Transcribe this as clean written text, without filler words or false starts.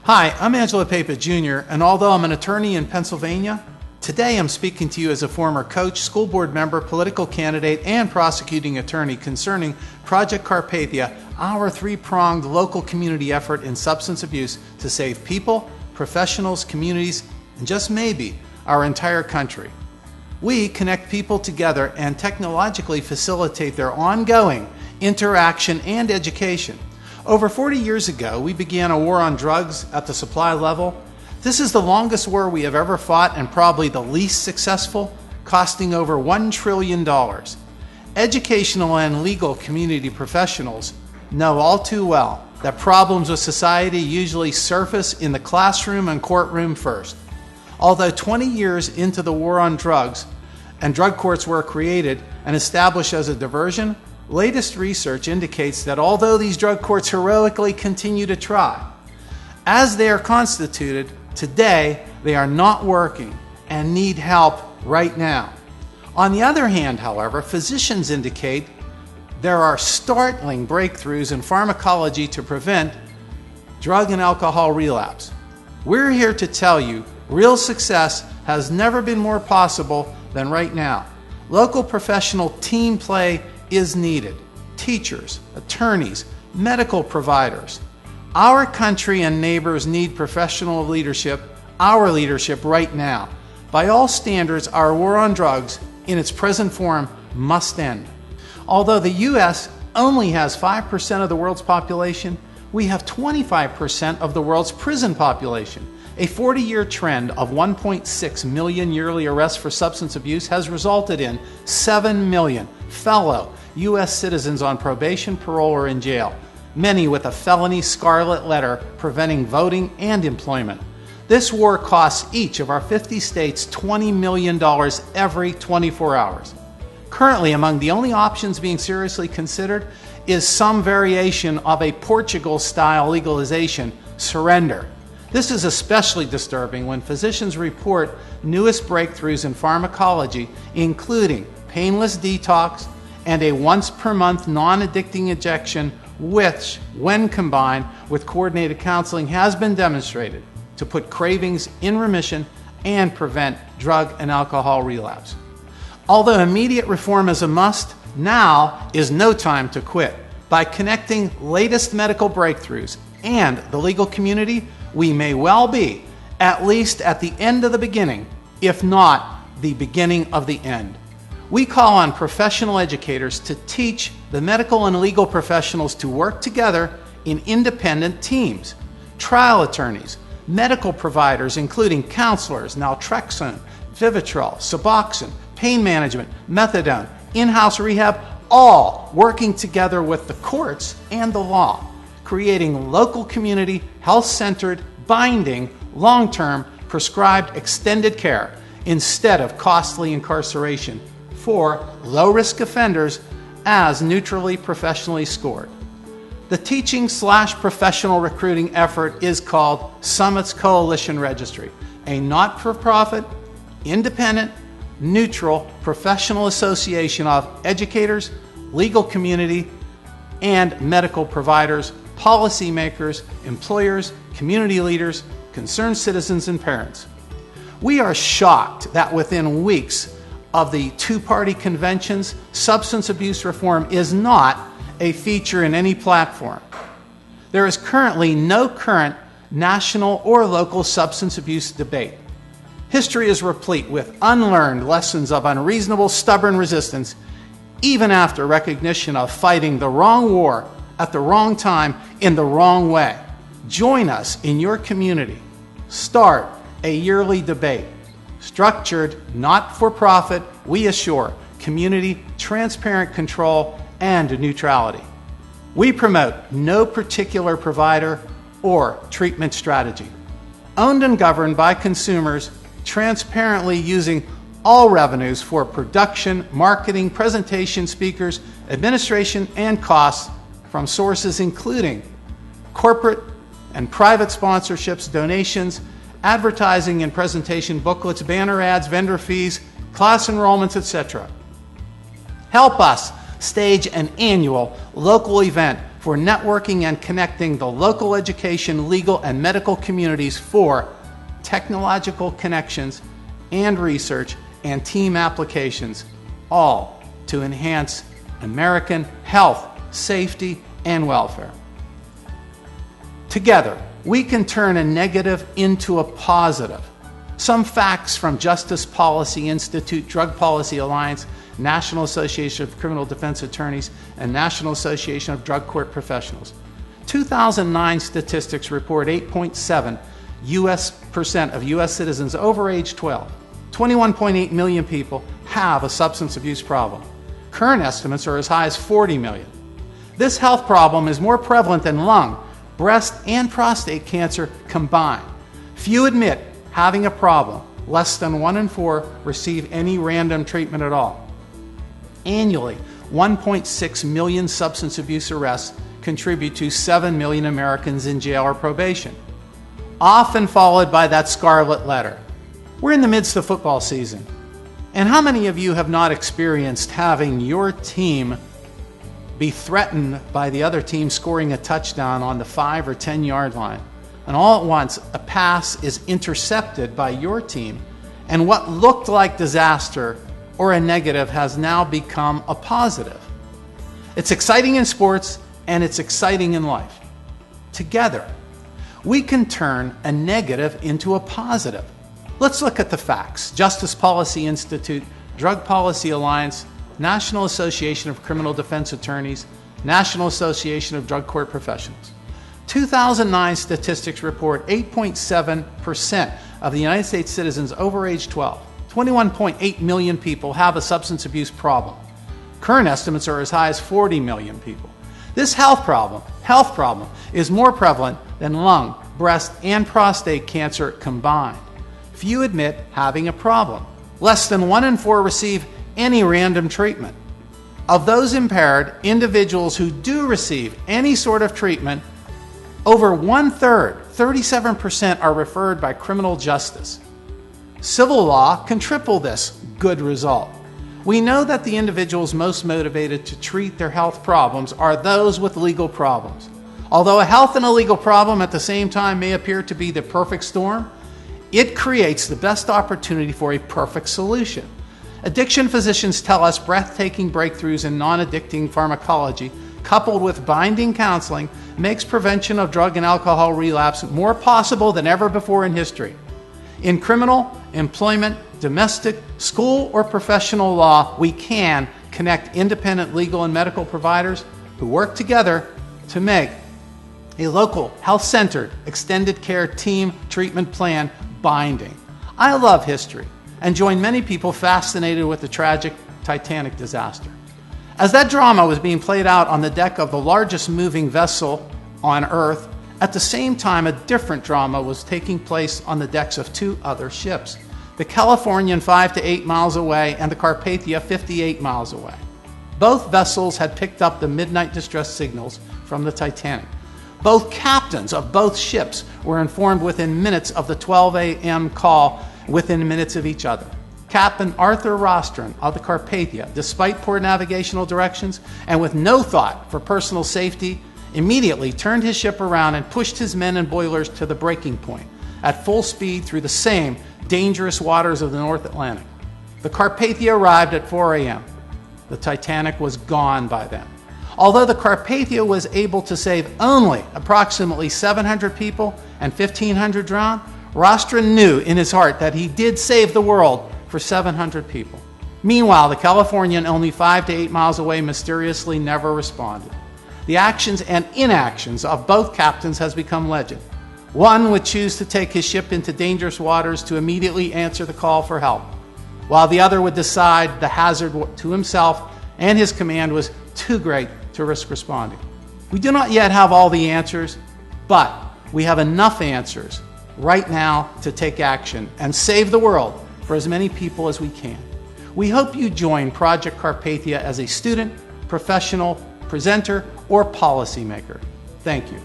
Hi, I'm Angela Papa Jr., and although I'm an attorney in Pennsylvania, today I'm speaking to you as a former coach, school board member, political candidate, and prosecuting attorney concerning Project Carpathia, our three-pronged local community effort in substance abuse to save people, professionals, communities, and just maybe our entire country. We connect people together and technologically facilitate their ongoing interaction and education. Over 40 years ago, we began a war on drugs at the supply level. This is the longest war we have ever fought and probably the least successful, costing over $1 trillion. Educational and legal community professionals know all too well that problems with society usually surface in the classroom and courtroom first. Although 20 years into the war on drugs and drug courts were created and established as a diversion, latest research indicates that although these drug courts heroically continue to try, as they are constituted, today they are not working and need help right now. On the other hand, however, physicians indicate there are startling breakthroughs in pharmacology to prevent drug and alcohol relapse. We're here to tell you real success has never been more possible than right now. Local professional team play is needed. Teachers, attorneys, medical providers. Our country and neighbors need professional leadership, our leadership right now. By all standards, our war on drugs in its present form must end. Although the U.S. only has 5% of the world's population, we have 25% of the world's prison population. A 40-year trend of 1.6 million yearly arrests for substance abuse has resulted in 7 million fellow U.S. citizens on probation, parole, or in jail, many with a felony scarlet letter preventing voting and employment. This war costs each of our 50 states $20 million every 24 hours. Currently, among the only options being seriously considered is some variation of a Portugal-style legalization, surrender. This is especially disturbing when physicians report newest breakthroughs in pharmacology, including painless detox and a once-per-month non-addicting injection, which, when combined with coordinated counseling, has been demonstrated to put cravings in remission and prevent drug and alcohol relapse. Although immediate reform is a must, now is no time to quit. By connecting latest medical breakthroughs and the legal community, we may well be at least at the end of the beginning, if not the beginning of the end. We call on professional educators to teach the medical and legal professionals to work together in independent teams. Trial attorneys, medical providers including counselors, naltrexone, Vivitrol, Suboxone, pain management, methadone, in-house rehab, all working together with the courts and the law, creating local community, health-centered, binding, long-term, prescribed extended care instead of costly incarceration for low-risk offenders as neutrally professionally scored. The teaching/professional recruiting effort is called Summit's Coalition Registry, a not-for-profit, independent, neutral professional association of educators, legal community, and medical providers, policymakers, employers, community leaders, concerned citizens, and parents. We are shocked that within weeks of the two-party conventions, substance abuse reform is not a feature in any platform. There is currently no current national or local substance abuse debate. History is replete with unlearned lessons of unreasonable, stubborn resistance, even after recognition of fighting the wrong war at the wrong time in the wrong way. Join us in your community. Start a yearly debate. Structured, not-for-profit, we assure community, transparent control, and neutrality. We promote no particular provider or treatment strategy. Owned and governed by consumers, transparently using all revenues for production, marketing, presentation, speakers, administration, and costs from sources including corporate and private sponsorships, donations, advertising and presentation booklets, banner ads, vendor fees, class enrollments, etc. Help us stage an annual local event for networking and connecting the local education, legal, and medical communities for technological connections and research and team applications, all to enhance American health, safety, and welfare. Together, we can turn a negative into a positive. Some facts from Justice Policy Institute, Drug Policy Alliance, National Association of Criminal Defense Attorneys, and National Association of Drug Court Professionals. 2009 statistics report 8.7% of U.S. citizens over age 12, 21.8 million people, have a substance abuse problem. Current estimates are as high as 40 million. This health problem is more prevalent than lung, breast, and prostate cancer combined. Few admit having a problem. Less than 1 in 4 receive any random treatment at all. Annually, 1.6 million substance abuse arrests contribute to 7 million Americans in jail or probation, often followed by that scarlet letter. We're in the midst of football season. And how many of you have not experienced having your team be threatened by the other team scoring a touchdown on the 5 or 10 yard line, and all at once a pass is intercepted by your team, and what looked like disaster or a negative has now become a positive? It's exciting in sports, and it's exciting in life. Together, we can turn a negative into a positive. Let's look at the facts. Justice Policy Institute, Drug Policy Alliance, National Association of Criminal Defense Attorneys, National Association of Drug Court Professionals. 2009 statistics report 8.7% of the United States citizens over age 12, 21.8 million people, have a substance abuse problem. Current estimates are as high as 40 million people. This health problem is more prevalent than lung, breast, and prostate cancer combined. Few admit having a problem. Less than 1 in 4 receive any random treatment. Of those impaired, individuals who do receive any sort of treatment, over 1/3, 37%, are referred by criminal justice. Civil law can triple this good result. We know that the individuals most motivated to treat their health problems are those with legal problems. Although a health and a legal problem at the same time may appear to be the perfect storm, it creates the best opportunity for a perfect solution. Addiction physicians tell us breathtaking breakthroughs in non-addicting pharmacology, coupled with binding counseling, makes prevention of drug and alcohol relapse more possible than ever before in history. In criminal, employment, domestic, school, or professional law, we can connect independent legal and medical providers who work together to make a local, health-centered, extended care team treatment plan binding. I love history and join many people fascinated with the tragic Titanic disaster. As that drama was being played out on the deck of the largest moving vessel on Earth, at the same time a different drama was taking place on the decks of 2 other ships, the Californian 5 to 8 miles away and the Carpathia 58 miles away. Both vessels had picked up the midnight distress signals from the Titanic. Both captains of both ships were informed within minutes of the 12 a.m. call, within minutes of each other. Captain Arthur Rostron of the Carpathia, despite poor navigational directions and with no thought for personal safety, immediately turned his ship around and pushed his men and boilers to the breaking point at full speed through the same dangerous waters of the North Atlantic. The Carpathia arrived at 4 a.m. The Titanic was gone by then. Although the Carpathia was able to save only approximately 700 people and 1,500 drowned, Rostron knew in his heart that he did save the world for 700 people. Meanwhile, the Californian, only 5 to 8 miles away, mysteriously never responded. The actions and inactions of both captains has become legend. One would choose to take his ship into dangerous waters to immediately answer the call for help, while the other would decide the hazard to himself and his command was too great to risk responding. We do not yet have all the answers, but we have enough answers right now to take action and save the world for as many people as we can. We hope you join Project Carpathia as a student, professional, presenter, or policymaker. Thank you.